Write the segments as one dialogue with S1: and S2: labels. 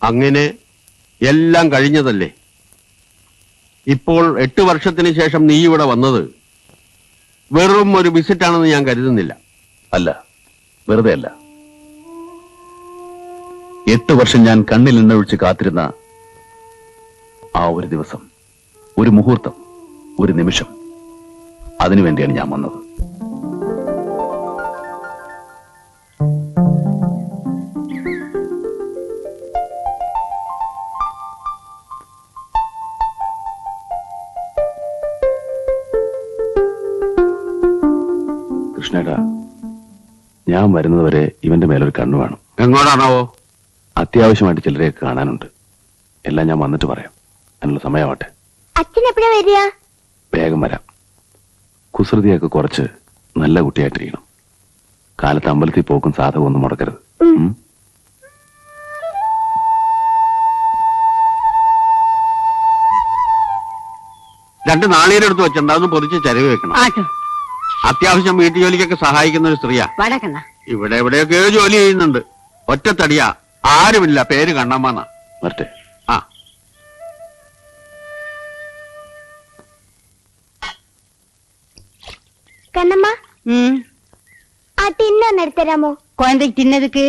S1: അങ്ങനെ എല്ലാം കഴിഞ്ഞതല്ലേ. ഇപ്പോൾ 8 വർഷത്തിന് ശേഷം നീ ഇവിടെ വന്നത് വെറും ഒരു വിസിറ്റാണെന്ന് ഞാൻ കരുതുന്നില്ല.
S2: അല്ല, വെറുതെ അല്ല. 8 വർഷം ഞാൻ കണ്ണിൽ എണ്ണൊഴിച്ച് കാത്തിരുന്ന ആ ഒരു ദിവസം, ഒരു മുഹൂർത്തം, ഒരു നിമിഷം, അതിനുവേണ്ടിയാണ് ഞാൻ വന്നത്. കൃഷ്ണേട്ടാ, ഞാൻ വരുന്നതുവരെ ഇവന്റെ മേലൊരു കണ്ണു വേണം.
S1: എങ്ങോട്ടാണാവോ?
S2: അത്യാവശ്യമായിട്ട് ചിലരെയൊക്കെ കാണാനുണ്ട്. എല്ലാം ഞാൻ വന്നിട്ട് പറയാം. അതിനുള്ള സമയമാവട്ടെ.
S3: അച്ഛൻ എപ്പോഴാ വരിക?
S2: വേഗം വരാം. കുസൃതിയൊക്കെ കുറച്ച് നല്ല കുട്ടിയായിട്ടിരിക്കണം. കാലത്ത് അമ്പലത്തിൽ പോക്കും സാധകം ഒന്നും മുടക്കരുത്.
S1: രണ്ട് നാളീരെടുത്ത് വെച്ചിട്ടുണ്ട്, അതൊന്ന് പൊതിച്ച് ചരിവ് വെക്കണം. അത്യാവശ്യം വീട്ടു ജോലിക്കൊക്കെ സഹായിക്കുന്ന ഒരു സ്ത്രീയാ. ഇവിടെ എവിടെയൊക്കെയോ ജോലി ചെയ്യുന്നുണ്ട്. ഒറ്റത്തടിയാ, ആരുമില്ല. പേര് കണ്ണമ്മ.
S2: വരട്ടെ.
S1: ആ,
S3: കണ്ണമ്മ, ആ ടിന്നൊന്ന് എടുത്തരാമോ?
S4: குழந்தைக்கு தின்னதுக்கு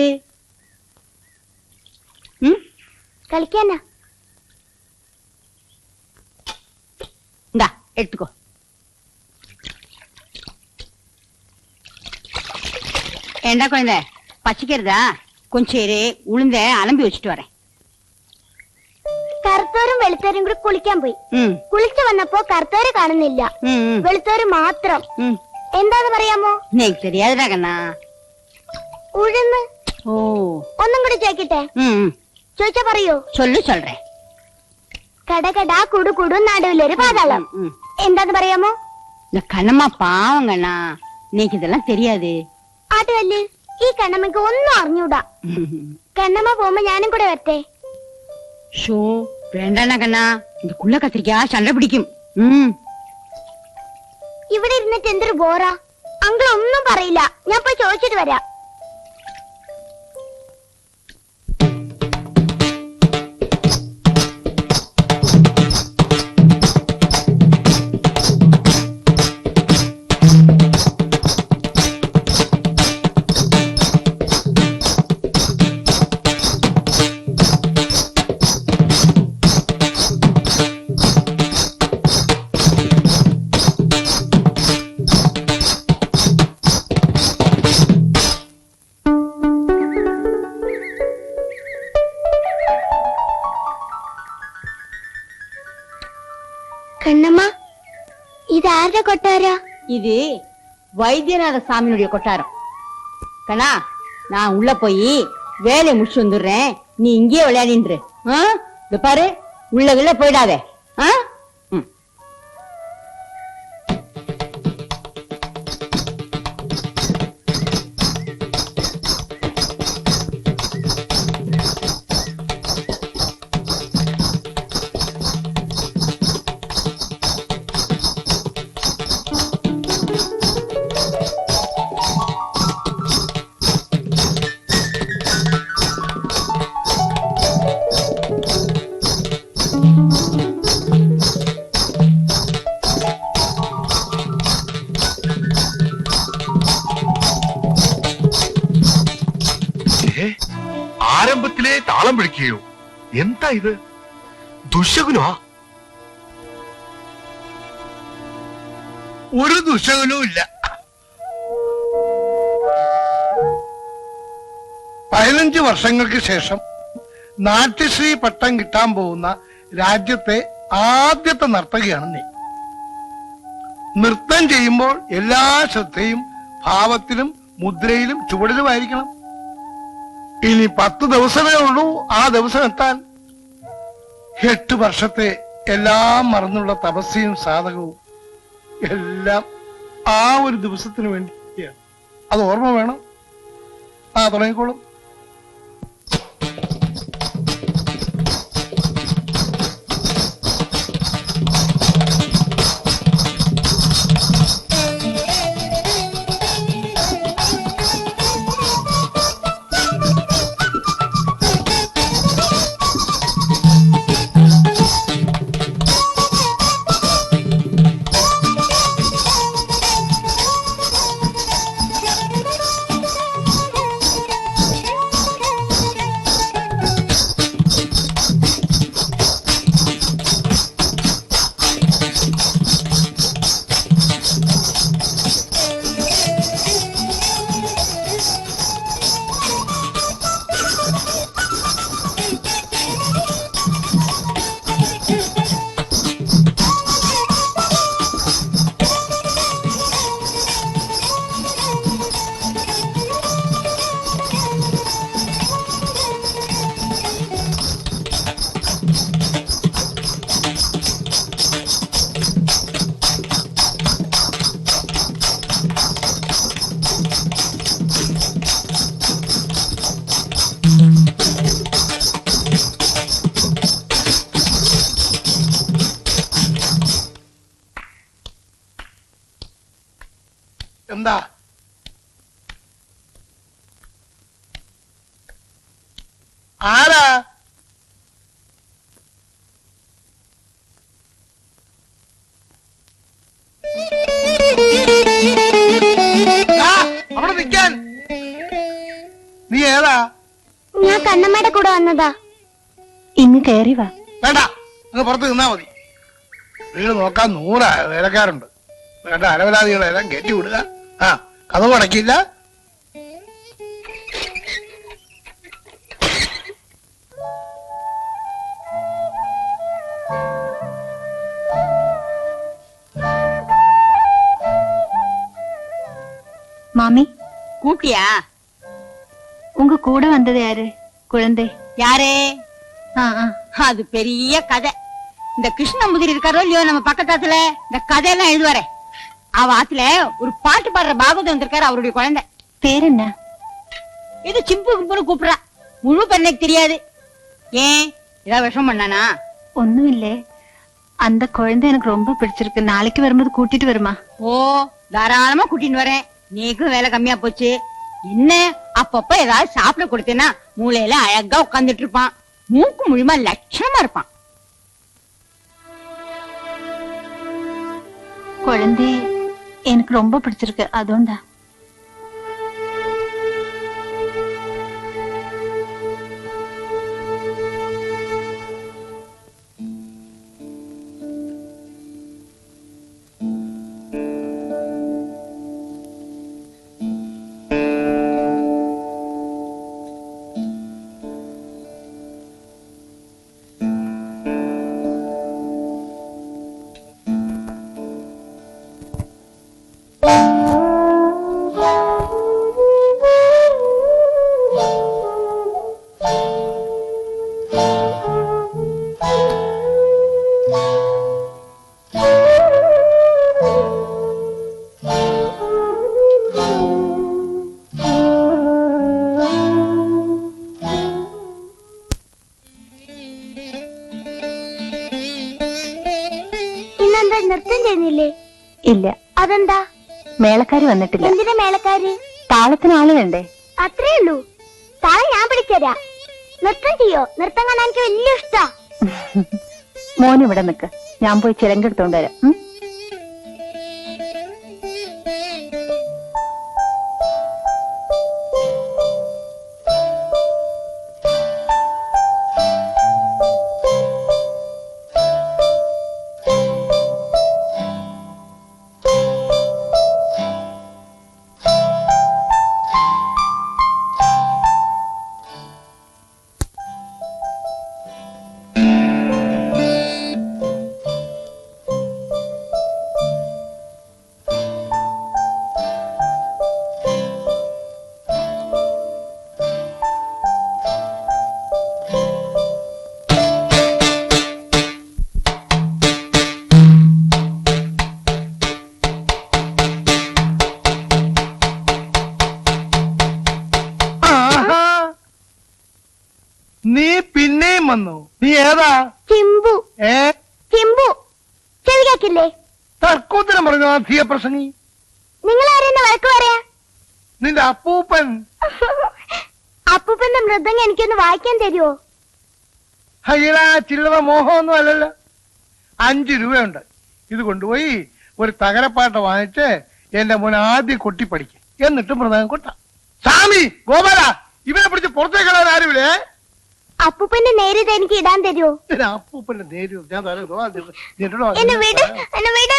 S3: കളിക്കാനാ.
S4: இந்தா எடுத்துக்கோ. ஏண்டா குழந்தை, பச்சிக்கிறதா? கொஞ்சம் இரு, உளுந்த அலம்பி வச்சுட்டு வரேன்.
S3: കറുത്തോരും വെളുത്തോരും കൂടി കുളിക്കാൻ പോയി. കുളിച്ചു വന്നപ്പോ കറുത്തോര് കാണുന്നില്ല, വെളുത്തോര് മാത്രം. എന്താന്ന് പറയാമോ?
S4: എനിക്ക് தெரியாதுடா കണ്ണാ.
S3: ഉഴുന്ന്.
S4: ഓ,
S3: ഒന്നും കൂടി ചോദിക്കട്ടെ? ചോദിച്ചാ പറയൂ?
S4: சொல்லு சொல்றேன்.
S3: കടകടാ കുടു കുടു നടുവിലൊരു പാതാളം. എന്താന്ന് പറയാമോ?
S4: இந்த கண்ணம்மா பாவம் கண்ணா, நீக்கு இதெல்லாம் தெரியாது.
S3: ആട്ടുകല്ല്. ഈ കണ്ണമ്മക്ക് ഒന്നും അറിഞ്ഞൂടാ. കണ്ണമ്മ പോകുമ്പോ ഞാനും കൂടെ വരട്ടെ?
S4: ஷோ வேண்டாண்ணா கண்ணா, இந்த குள்ள கத்திரிக்காய் சண்டை பிடிக்கும்.
S3: ഇവിടെ ഇരുന്നിട്ട് എന്തൊരു ബോറാ. അങ്കിൾ ഒന്നും പറയില്ല. ഞാൻ പോയി ചോദിച്ചിട്ട് വരാം. கண்ணம்மா, இது ஆരുടെ கொட்டாரா?
S4: இது வைத்தியநாத சாமியுடைய கொட்டாரம். கண்ணா, நான் உள்ள போய் வேலையை முடிச்சு வந்துடுறேன். நீ இங்கேயே விளையாடின்று. இது பாரு, உள்ள போயிடாதே.
S5: ആരംഭത്തിലെ താളം പിടിക്കുകയോ? എന്താ ഇത്? ദുശകുനോ? ഒരു ദുശകുനവും ഇല്ല. 15 വർഷങ്ങൾക്ക് ശേഷം നാട്യശ്രീ പട്ടം കിട്ടാൻ പോകുന്ന രാജ്യത്തെ ആദ്യത്തെ നർത്തകിയാണ് നീ. നൃത്തം ചെയ്യുമ്പോൾ എല്ലാ ശ്രദ്ധയും ഭാവത്തിലും മുദ്രയിലും ചുവടിലുമായിരിക്കണം. ഇനി 10 ദിവസമേ ഉള്ളൂ ആ ദിവസം എത്താൻ. 8 വർഷത്തെ എല്ലാം മറന്നുള്ള തപസ്യയും സാധകവും എല്ലാം ആ ഒരു ദിവസത്തിന് വേണ്ടിയാണ്. അത് ഓർമ്മ വേണം. തുടങ്ങിക്കോളും. എന്താ? ആരാ? അവിടെ നിൽക്കാൻ. നീ ഏതാ?
S3: ഞാൻ കണ്ണമ്മയുടെ കൂടെ വന്നതാ.
S4: ഇന്ന് കയറി വാ.
S5: വേണ്ട, അങ്ങ് പുറത്ത് നിന്നാ മതി. വീട് നോക്കാൻ 100 വേലക്കാരുണ്ട്. വേണ്ട, അലവലാദികളെല്ലാം കയറ്റി വിടുക. ആ, കഥ അടക്കില്ല.
S6: மாமி
S4: கூப்பிட்டியா?
S6: உங்க கூட வந்தது யாரு? குழந்தை
S4: யாரே?
S6: ஆ, ஆ.
S4: அது பெரிய கதை. இந்த கிருஷ்ணமுதிரி இருக்காரோ இல்லையோ நம்ம பக்கத்தாத்துல இந்த கதையெல்லாம் எழுதுவாரே, அவ ஆத்துல ஒரு பாட்டு பாடுற பாகவதம் வந்திருக்காரு, அவருடைய குழந்தை.
S6: பேர் என்ன?
S4: இது சிம்பு கும்புன்னு கூப்பிடுறா. முழு பெண்ணைக்கு தெரியாது. ஏன், ஏதாவது விஷம் பண்ணானா?
S6: ஒண்ணும் இல்ல. அந்த குழந்தை எனக்கு ரொம்ப பிடிச்சிருக்கு. நாளைக்கு வரும்போது கூட்டிட்டு வருமா?
S4: ஓ, தாராளமா கூட்டின்னு வரேன். நீக்கும் வேலை கம்மியா போச்சு. என்ன, அப்பப்ப ஏதாவது சாப்பிட கொடுத்தேன்னா மூளையில அழகா உட்கார்ந்துட்டு இருப்பான். மூக்கு முழுமா லட்சணமா இருப்பான்.
S6: குழந்தை எனக்கு ரொம்ப பிடிச்சிருக்கு, அதோண்டா.
S3: നൃത്തം ചെയ്യുന്നില്ലേ?
S6: ഇല്ല.
S3: അതെന്താ?
S6: മേളക്കാര് വന്നിട്ടില്ല.
S3: എന്തിനാ മേളക്കാര്?
S6: താളത്തിന് ആള് വേണ്ടേ?
S3: അത്രേ ഉള്ളൂ. താളം ഞാൻ പിടിച്ചരാ. നൃത്തം ചെയ്യോ? നൃത്തം കാണാൻ എനിക്ക് വലിയ ഇഷ്ടാ.
S6: മോൻ ഇവിടെ നിക്ക്, ഞാൻ പോയി ചിലങ്കെടുത്തോണ്ട് വരാം.
S5: നീ പിന്നെയും വന്നു. നീ ഏതാ?
S3: ചിമ്പു. ചിമ്പു ചെവി കേക്കില്ലേ?
S5: തർക്കോത്തരം പറഞ്ഞു അധിക പ്രസംഗി.
S3: നിങ്ങൾ ആരെന്നെ വഴക്ക് പറയാ?
S5: നിന്റെ അപ്പൂപ്പൻ.
S3: അപ്പൂപ്പന്റെ മൃദംഗം എനിക്കൊന്ന് വായിക്കാൻ തരുമോ?
S5: അയ്യടാ, ചില്ലറ മോഹമൊന്നും അല്ലല്ലോ. 5 രൂപയുണ്ട്. ഇത് കൊണ്ടുപോയി ഒരു തകരപ്പാട്ട് വാങ്ങിച്ച് എന്റെ മോൻ ആദ്യം കൊട്ടി പഠിക്കും. എന്നിട്ട് മൃദംഗം കൊട്ട. സ്വാമി ഗോപാല, ഇവനെ പിടിച്ച് പുറത്തേക്ക് കളയാൻ ആരുമില്ലേ?
S3: അപ്പൂപ്പന്റെ നേരിത് എനിക്ക് ഇടാൻ തരുമോ?
S5: അപ്പൂപ്പന്റെ നേര് ഞാൻ
S3: എന്നെ വിട്, എന്നെ വിട്.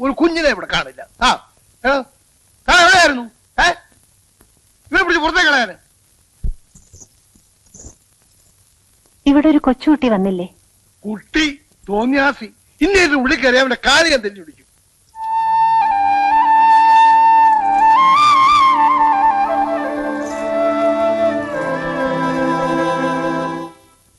S5: ഒരു കുഞ്ഞിനെ ഇവിടെ കാണില്ല. എവിടെയായിരുന്നു? ഇവനെ പിടിച്ച് പുറത്തേക്ക് കളയാന്.
S6: ഇവിടെ ഒരു കൊച്ചുകുട്ടി വന്നില്ലേ?
S5: കുട്ടി തോന്നിയാസി. ഇന്നേത് ഉള്ളിൽ കയറി അവന്റെ കാര്യം തെല്ലുപിടി.